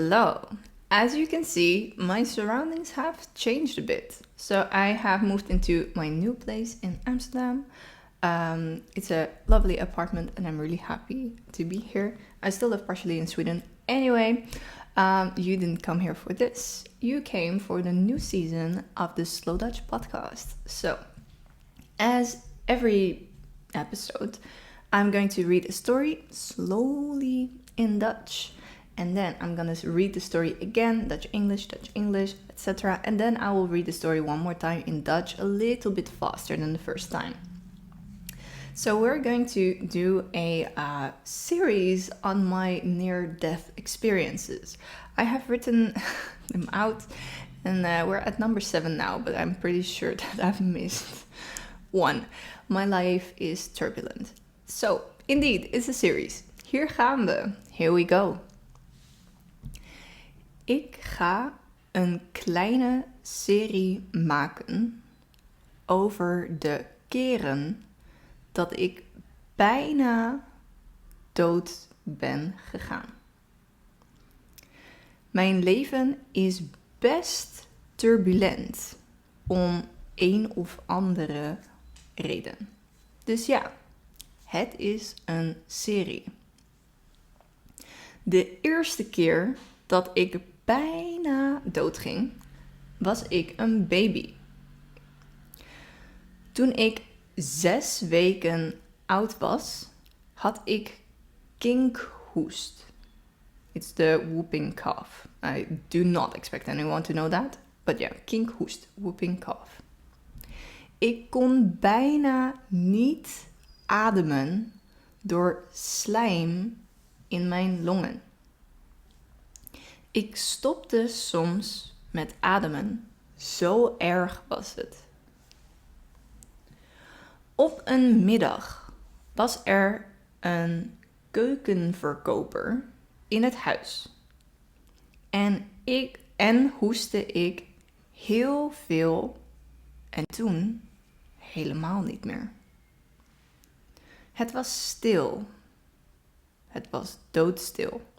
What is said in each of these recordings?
Hello. As you can see, my surroundings have changed a bit. So I have moved into my new place in Amsterdam. It's a lovely apartment and I'm really happy to be here. I still live partially in Sweden. Anyway, you didn't come here for this. You came for the new season of the Slow Dutch podcast. So, as every episode, I'm going to read a story slowly in Dutch. And then I'm going to read the story again, Dutch, English, etc. And then I will read the story one more time in Dutch, a little bit faster than the first time. So we're going to do a series on my near-death experiences. I have written them out and we're at number 7 now, but I'm pretty sure that I've missed one. My life is turbulent. So, indeed, it's a series. Hier gaan we. Here we go. Ik ga een kleine serie maken over de keren dat ik bijna dood ben gegaan. Mijn leven is best turbulent om een of andere reden. Dus ja, het is een serie. De eerste keer dat ik bijna doodging, was ik een baby. Toen ik 6 weken oud was, had ik kinkhoest. It's the whooping cough. I do not expect anyone to know that. But yeah, kinkhoest, whooping cough. Ik kon bijna niet ademen door slijm in mijn longen. Ik stopte soms met ademen, zo erg was het. Op een middag was er een keukenverkoper in het huis. En hoestte ik heel veel en toen helemaal niet meer. Het was stil. Het was doodstil.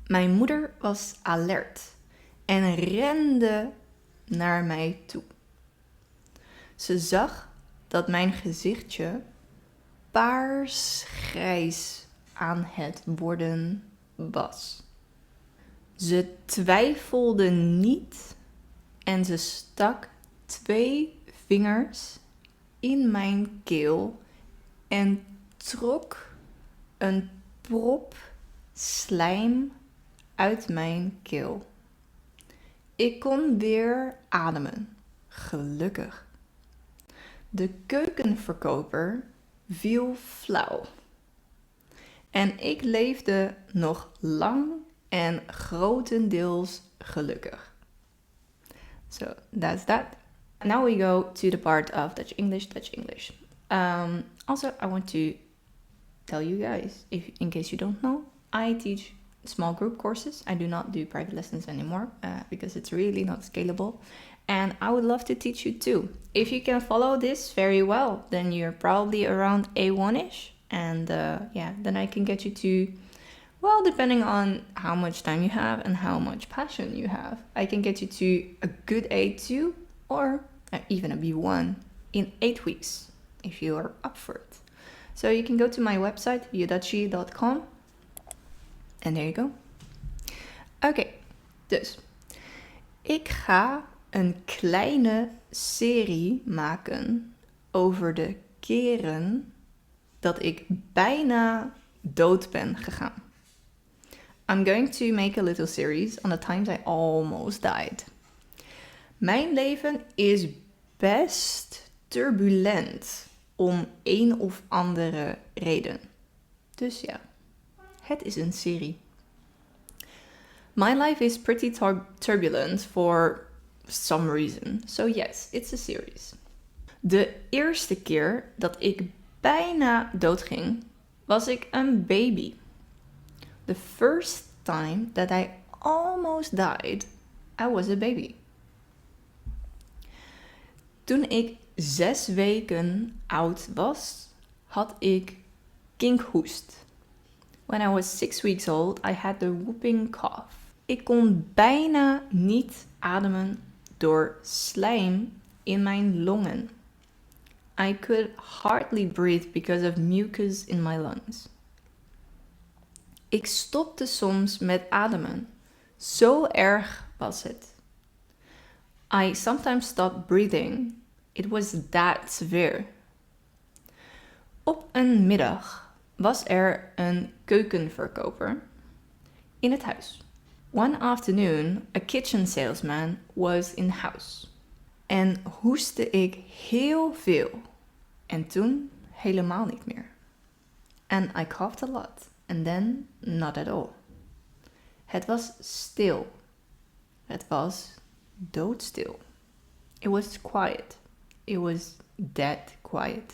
Mijn moeder was alert en rende naar mij toe. Ze zag dat mijn gezichtje paarsgrijs aan het worden was. Ze twijfelde niet en ze stak 2 vingers in mijn keel en trok een prop slijm uit mijn keel. Ik kon weer ademen, gelukkig. De keukenverkoper viel flauw. En ik leefde nog lang en grotendeels gelukkig. So that's that. Now we go to the part of Dutch English. Also, I want to tell you guys, in case you don't know, I teach small group courses. I do not do private lessons anymore because it's really not scalable. And I would love to teach you too. If you can follow this very well, then you're probably around A1-ish. And then I can get you to, well, depending on how much time you have and how much passion you have, I can get you to a good A2 or even a B1 in 8 weeks if you are up for it. So you can go to my website, JeDutchy.com. And there you go. Oké, dus ik ga een kleine serie maken over de keren dat ik bijna dood ben gegaan. I'm going to make a little series on the times I almost died. Mijn leven is best turbulent om een of andere reden. Dus ja, het is een serie. My life is pretty turbulent for some reason. So yes, it's a series. De eerste keer dat ik bijna doodging, was ik een baby. The first time that I almost died, I was a baby. Toen ik 6 weken oud was, had ik kinkhoest. When I was 6 weeks old, I had the whooping cough. Ik kon bijna niet ademen door slijm in mijn longen. I could hardly breathe because of mucus in my lungs. Ik stopte soms met ademen. Zo erg was het. I sometimes stopped breathing. It was that severe. Op een middag was er een keukenverkoper in het huis. One afternoon, a kitchen salesman was in house. En hoestte ik heel veel. En toen helemaal niet meer. And I coughed a lot. And then not at all. Het was stil. Het was doodstil. It was quiet. It was dead quiet.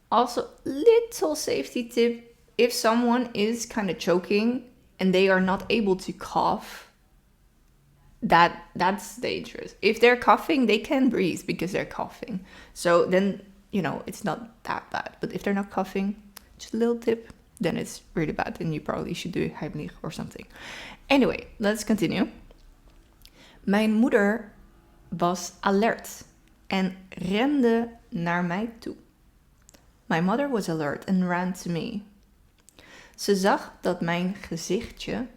Also, little safety tip. If someone is kind of choking and they are not able to cough, that's dangerous. If they're coughing, they can breathe because they're coughing. So then, it's not that bad. But if they're not coughing, just a little tip, then it's really bad and you probably should do heimlich or something. Anyway, let's continue. Mijn moeder was alert en rende naar mij toe. My mother was alert and ran to me. Ze zag dat mijn gezichtje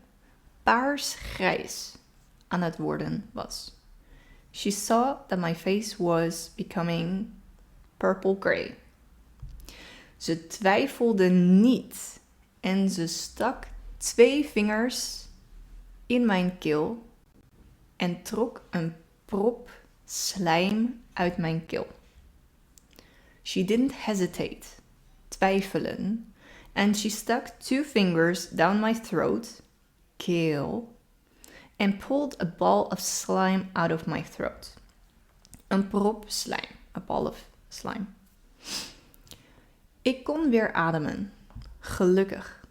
paars-grijs aan het worden was. She saw that my face was becoming purple-gray. Ze twijfelde niet en ze stak 2 vingers in mijn keel en trok een prop slijm uit mijn keel. She didn't hesitate, twijfelen, and she stuck 2 fingers down my throat, keel, and pulled a ball of slime out of my throat. Een prop slijm, a ball of slime. Ik kon weer ademen. Gelukkig.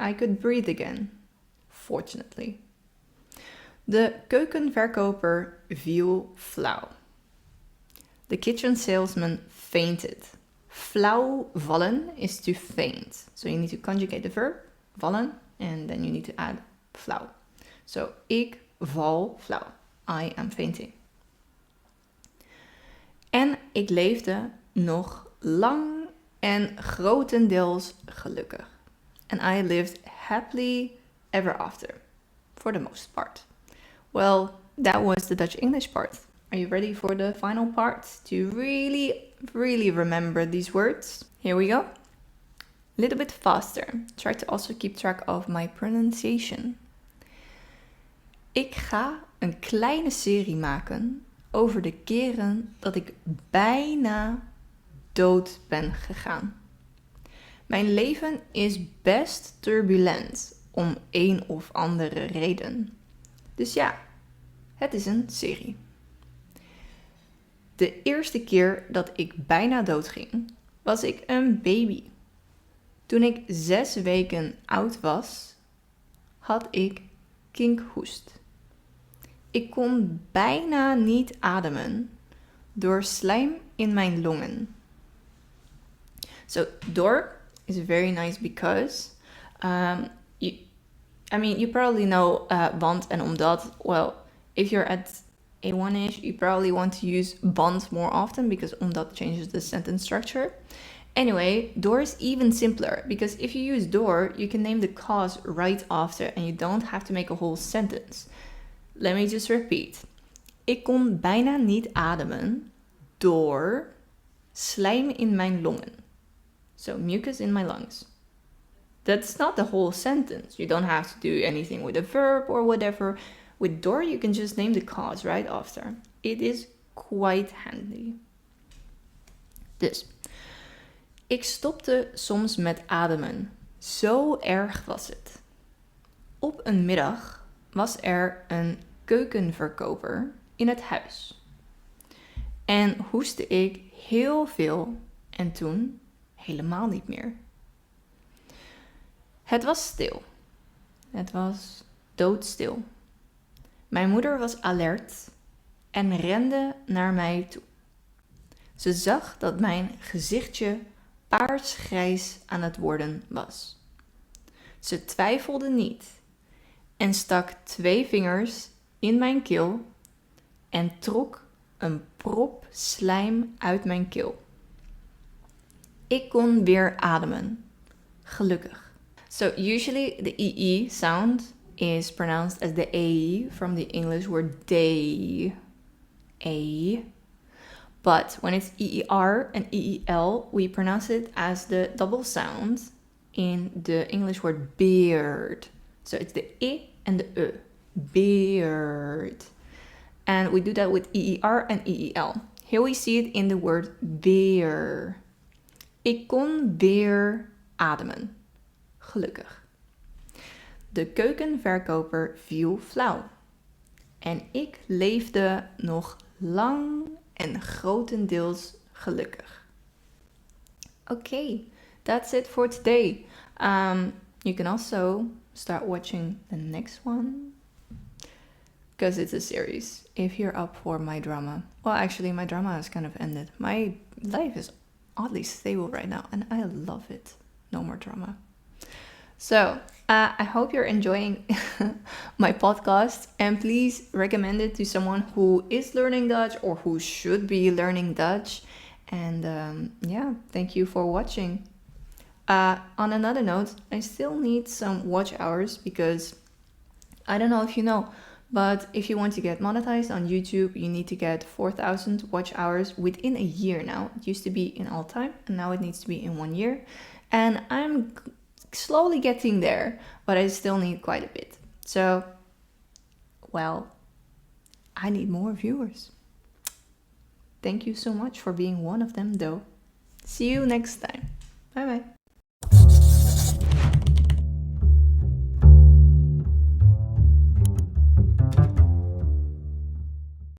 I could breathe again. Fortunately. De keukenverkoper viel flauw. The kitchen salesman fainted. Flauw vallen is to faint. So you need to conjugate the verb, vallen, and then you need to add flauw. So, ik val flauw. I am fainting. En ik leefde nog lang en grotendeels gelukkig. And I lived happily ever after, for the most part. Well, that was the Dutch English part. Are you ready for the final part to really remember these words? Here we go. A little bit faster. Try to also keep track of my pronunciation. Ik ga een kleine serie maken over de keren dat ik bijna dood ben gegaan. Mijn leven is best turbulent om een of andere reden. Dus ja, het is een serie. De eerste keer dat ik bijna dood ging, was ik een baby. Toen ik 6 weken oud was, had ik kinkhoest. Ik kon bijna niet ademen door slijm in mijn longen. So, door is very nice because, you probably know want and omdat. Well, if you're at A1ish, you probably want to use want more often because omdat changes the sentence structure. Anyway, door is even simpler because if you use door, you can name the cause right after and you don't have to make a whole sentence. Let me just repeat. Ik kon bijna niet ademen door slijm in mijn longen. So, mucus in my lungs. That's not the whole sentence. You don't have to do anything with a verb or whatever. With door, you can just name the cause right after. It is quite handy. Dus, ik stopte soms met ademen. Zo erg was het. Op een middag was er een keukenverkoper in het huis. En hoestte ik heel veel en toen helemaal niet meer. Het was stil. Het was doodstil. Mijn moeder was alert en rende naar mij toe. Ze zag dat mijn gezichtje paarsgrijs aan het worden was. Ze twijfelde niet en stak 2 vingers in mijn keel en trok een prop slijm uit mijn keel. Ik kon weer ademen. Gelukkig. So usually the EE sound is pronounced as the A from the English word day. A. But when it's EER and EEL, we pronounce it as the double sound in the English word beard. So it's the I and the E. Beard. And we do that with EER and EEL. Here we see it in the word weer. Ik kon weer ademen. Gelukkig. De keukenverkoper viel flauw. En ik leefde nog lang en grotendeels gelukkig. Okay, that's it for today. You can also start watching the next one, because it's a series, if you're up for my drama. Well, actually, my drama has kind of ended. My life is oddly stable right now, and I love it. No more drama. So, I hope you're enjoying my podcast, and please recommend it to someone who is learning Dutch or who should be learning Dutch. And yeah, thank you for watching. On another note, I still need some watch hours because I don't know if you know, but if you want to get monetized on YouTube, you need to get 4,000 watch hours within a year now. It used to be in all time, and now it needs to be in 1 year. And I'm slowly getting there, but I still need quite a bit. So, well, I need more viewers. Thank you so much for being one of them, though. See you next time. Bye bye.